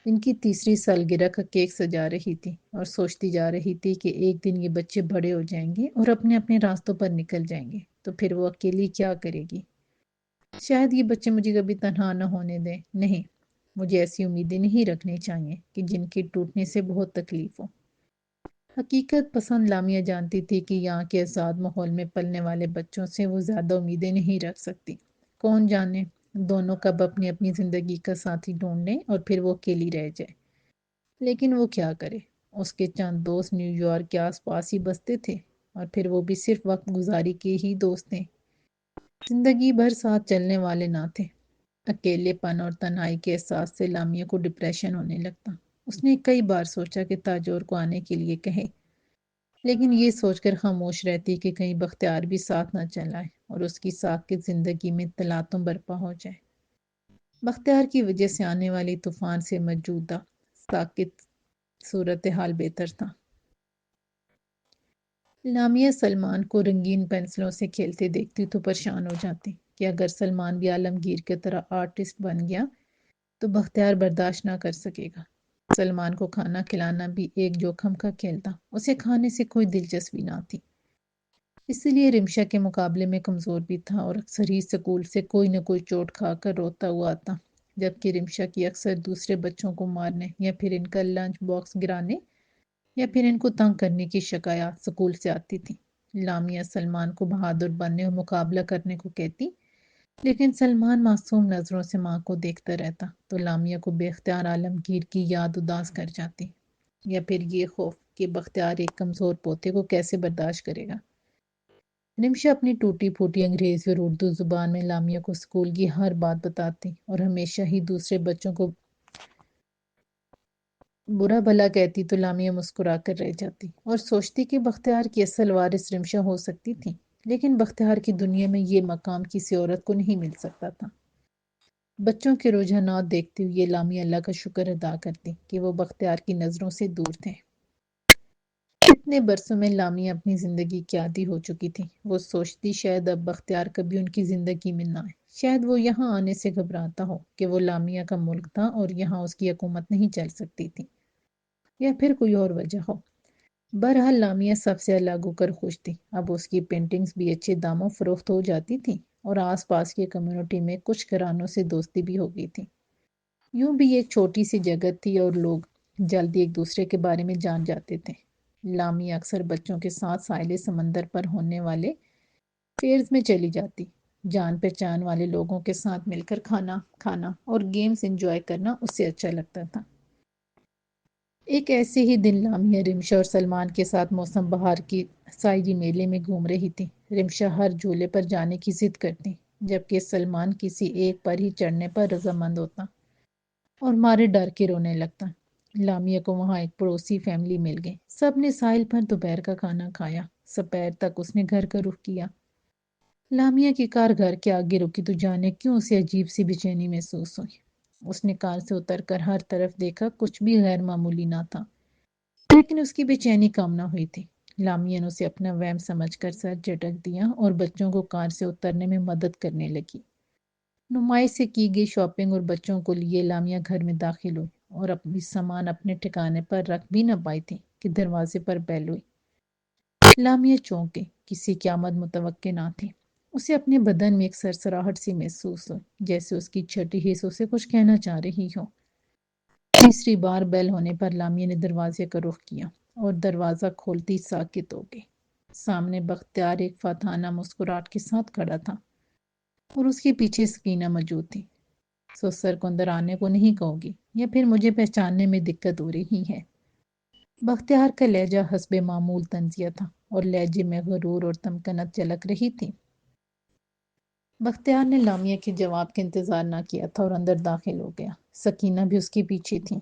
ان کی تیسری سالگرہ کا کیک سجا رہی تھی، اور سوچتی جا رہی تھی کہ ایک دن یہ بچے بڑے ہو جائیں گے اور اپنے اپنے راستوں پر نکل جائیں گے، تو پھر وہ اکیلی کیا کرے گی؟ شاید یہ بچے مجھے کبھی تنہا نہ ہونے دیں۔ نہیں، مجھے ایسی امیدیں نہیں رکھنی چاہیے کہ جن کے ٹوٹنے سے بہت تکلیف ہو۔ حقیقت پسند لامیا جانتی تھی کہ یہاں کے آزاد ماحول میں پلنے والے بچوں سے وہ زیادہ امیدیں نہیں رکھ سکتی۔ کون جانے دونوں کب اپنی اپنی زندگی کا ساتھی ڈھونڈ لیں اور پھر وہ اکیلی رہ جائے۔ لیکن وہ کیا کرے؟ اس کے چند دوست نیو یارک کے آس پاس ہی بستے تھے، اور پھر وہ بھی صرف وقت گزاری کے ہی دوست تھے، زندگی بھر ساتھ چلنے والے نہ تھے۔ اکیلے پن اور تنہائی کے احساس سے لامیا کو ڈپریشن ہونے لگتا۔ اس نے کئی بار سوچا کہ تاجور کو آنے کے لیے کہے، لیکن یہ سوچ کر خاموش رہتی کہ کہیں بختیار بھی ساتھ نہ چلائے اور اس کی ساکت زندگی میں تلاطم برپا ہو جائے۔ بختیار کی وجہ سے آنے والی طوفان سے موجودہ ساکت صورتحال بہتر تھا۔ لامیا سلمان کو رنگین پینسلوں سے کھیلتے دیکھتی تو پریشان ہو جاتی کہ اگر سلمان بھی عالمگیر کی طرح آرٹسٹ بن گیا تو بختیار برداشت نہ کر سکے گا۔ سلمان کو کھانا کھلانا بھی ایک جوخم کا کھیل تھا، اسے کھانے سے کوئی دلچسپی نہ تھی، اسی لیے رمشا کے مقابلے میں کمزور بھی تھا اور اکثر ہی اسکول سے کوئی نہ کوئی چوٹ کھا کر روتا ہوا آتا، جبکہ رمشا کی اکثر دوسرے بچوں کو مارنے یا پھر ان کا لنچ باکس گرانے یا پھر ان کو تنگ کرنے کی شکایات سکول سے آتی تھی۔ لامیا سلمان کو بہادر بننے اور مقابلہ کرنے کو کہتی، لیکن سلمان معصوم نظروں سے ماں کو دیکھتا رہتا تو لامیا کو بے اختیار عالمگیر کی یاد اداس کر جاتی، یا پھر یہ خوف کہ بختیار ایک کمزور پوتے کو کیسے برداشت کرے گا۔ رمشا اپنی ٹوٹی پھوٹی انگریزی اور اردو زبان میں لامیا کو اسکول کی ہر بات بتاتی اور ہمیشہ ہی دوسرے بچوں کو برا بھلا کہتی تو لامیا مسکرا کر رہ جاتی اور سوچتی کہ بختیار کی اصل وارث رمشا ہو سکتی تھی، لیکن بختیار کی دنیا میں یہ مقام کسی عورت کو نہیں مل سکتا تھا۔ بچوں کے رجحانات دیکھتے ہوئے لامیا اللہ کا شکر ادا کرتی کہ وہ بختیار کی نظروں سے دور تھے۔ اتنے برسوں میں لامیا اپنی زندگی کی عادی ہو چکی تھی، وہ سوچتی شاید اب بختیار کبھی ان کی زندگی میں نہ آئے، شاید وہ یہاں آنے سے گھبراتا ہو کہ وہ لامیا کا ملک تھا اور یہاں اس کی حکومت نہیں چل سکتی تھی، یا پھر کوئی اور وجہ ہو۔ بہرحال لامیا سب سے الگ ہو کر خوش تھی، اب اس کی پینٹنگز بھی اچھے داموں فروخت ہو جاتی تھی اور آس پاس کی کمیونٹی میں کچھ گھرانوں سے دوستی بھی ہو گئی تھی۔ یوں بھی ایک چھوٹی سی جگہ تھی اور لوگ جلدی ایک دوسرے کے بارے میں جان جاتے تھے۔ لامیا اکثر بچوں کے ساتھ ساحل سمندر پر ہونے والے فیئرز میں چلی جاتی، جان پہچان والے لوگوں کے ساتھ مل کر کھانا کھانا اور گیمز انجوائے کرنا اسے اچھا لگتا تھا۔ ایک ایسے ہی دن لامیا رمشا اور سلمان کے ساتھ موسم بہار کی سائری میلے میں گھوم رہی تھی۔ رمشا ہر جھولے پر جانے کی ضد کرتی، جبکہ سلمان کسی ایک پر ہی چڑھنے پر رضامند ہوتا اور مارے ڈر کے رونے لگتا۔ لامیا کو وہاں ایک پڑوسی فیملی مل گئی، سب نے ساحل پر دوپہر کا کھانا کھایا، دوپہر تک اس نے گھر کا رخ کیا۔ لامیا کی کار گھر کے آگے رکی تو جانے کیوں اسے عجیب سی بے چینی محسوس ہوئی۔ اس نے کار سے اتر کر ہر طرف دیکھا، کچھ بھی غیر معمولی نہ تھا، لیکن اس کی بے چینی کم نہ ہوئی تھی۔ لامیا نے اسے اپنا وہم سمجھ کر سر جھٹک دیا اور بچوں کو کار سے اترنے میں مدد کرنے لگی۔ نمائش سے کی گئی شاپنگ اور بچوں کو لیے لامیا گھر میں داخل ہوئی اور اپنی سامان اپنے ٹھکانے پر رکھ بھی نہ پائی تھی کہ دروازے پر بیل ہوئی۔ لامیا چونک گئی، کسی کی آمد متوقع نہ تھی۔ اسے اپنے بدن میں ایک سرسراہٹ سی محسوس ہوئی، جیسے اس کی چھٹی حص اسے کچھ کہنا چاہ رہی ہو۔ تیسری بار بیل ہونے پر لامیا نے دروازے کا رخ کیا اور دروازہ کھولتی ساکت ہو گئی۔ سامنے بختیار ایک فاتحانہ مسکراہٹ کے ساتھ کھڑا تھا اور اس کے پیچھے سکینہ موجود تھی۔ سو سر کو اندر آنے کو نہیں کہو گی یا پھر مجھے پہچاننے میں دقت ہو رہی ہے؟ بختیار کا لہجہ حسب معمول طنزیہ تھا اور لہجے میں غرور اور تمکنت جھلک رہی تھی۔ بختیار نے لامیا کے جواب کا انتظار نہ کیا تھا اور اندر داخل ہو گیا، سکینہ بھی اس کے پیچھے تھی۔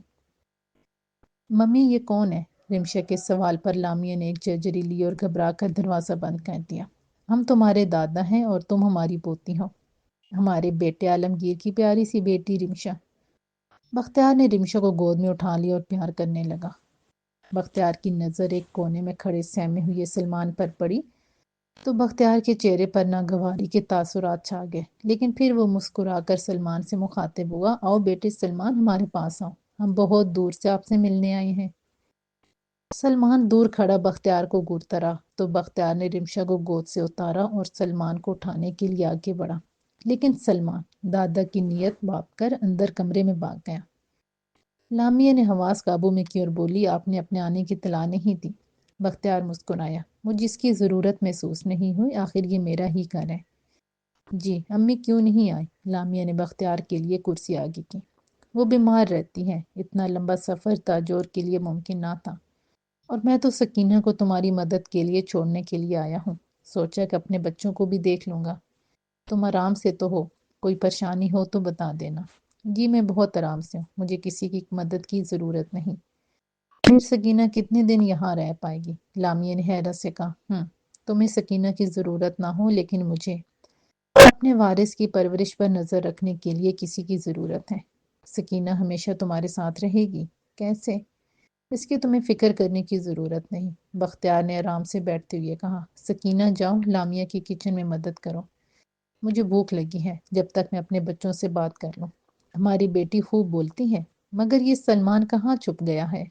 ممی یہ کون ہے؟ رمشا کے سوال پر لامیا نے ایک جرجری لی اور گھبرا کر دروازہ بند کر دیا۔ ہم تمہارے دادا ہیں اور تم ہماری پوتی ہو، ہمارے بیٹے عالمگیر کی پیاری سی بیٹی رمشا۔ بختیار نے رمشا کو گود میں اٹھا لیا اور پیار کرنے لگا۔ بختیار کی نظر ایک کونے میں کھڑے سہمے ہوئے سلمان پر پڑی تو بختیار کے چہرے پر ناگواری کے تاثرات چھا گئے، لیکن پھر وہ مسکرا کر سلمان سے مخاطب ہوا، آؤ بیٹے سلمان، ہمارے پاس آؤ، ہم بہت دور سے آپ سے ملنے آئے ہیں۔ سلمان دور کھڑا بختیار کو گھورتا رہا تو بختیار نے رمشا کو گود سے اتارا اور سلمان کو اٹھانے کے لیے آگے بڑھا، لیکن سلمان دادا کی نیت بھاپ کر اندر کمرے میں بھاگ گیا۔ لامیا نے حواس قابو میں کی اور بولی، آپ نے اپنے آنے کی اطلاع نہیں دی۔ بختیار مسکرایا، مجھے اس کی ضرورت محسوس نہیں ہوئی، آخر یہ میرا ہی گھر ہے۔ جی امی کیوں نہیں آئی؟ لامیا نے بختیار کے لیے کرسی آگے کی۔ وہ بیمار رہتی ہے، اتنا لمبا سفر تاجور کے لیے ممکن نہ تھا، اور میں تو سکینہ کو تمہاری مدد کے لیے چھوڑنے کے لیے آیا ہوں، سوچا کہ اپنے بچوں کو بھی دیکھ لوں گا۔ تم آرام سے تو ہو، کوئی پریشانی ہو تو بتا دینا۔ جی میں بہت آرام سے ہوں، مجھے کسی کی مدد کی ضرورت نہیں۔ پھر سکینہ کتنے دن یہاں رہ پائے گی؟ لامیا نے حیرت سے کہا، تمہیں سکینہ کی ضرورت نہ ہو، لیکن مجھے اپنے وارث کی پرورش پر نظر رکھنے کے لیے کسی کی ضرورت ہے۔ سکینہ ہمیشہ تمہارے ساتھ رہے گی؟ کیسے؟ اس کی تمہیں فکر کرنے کی ضرورت نہیں، بختیار نے آرام سے بیٹھتے ہوئے کہا۔ سکینہ جاؤ لامیا کی کچن میں مدد کرو، مجھے بھوک لگی ہے، جب تک میں اپنے بچوں سے بات کر لوں۔ ہماری بیٹی خوب بولتی ہے، مگر یہ سلمان کہاں چھپ گیا ہے؟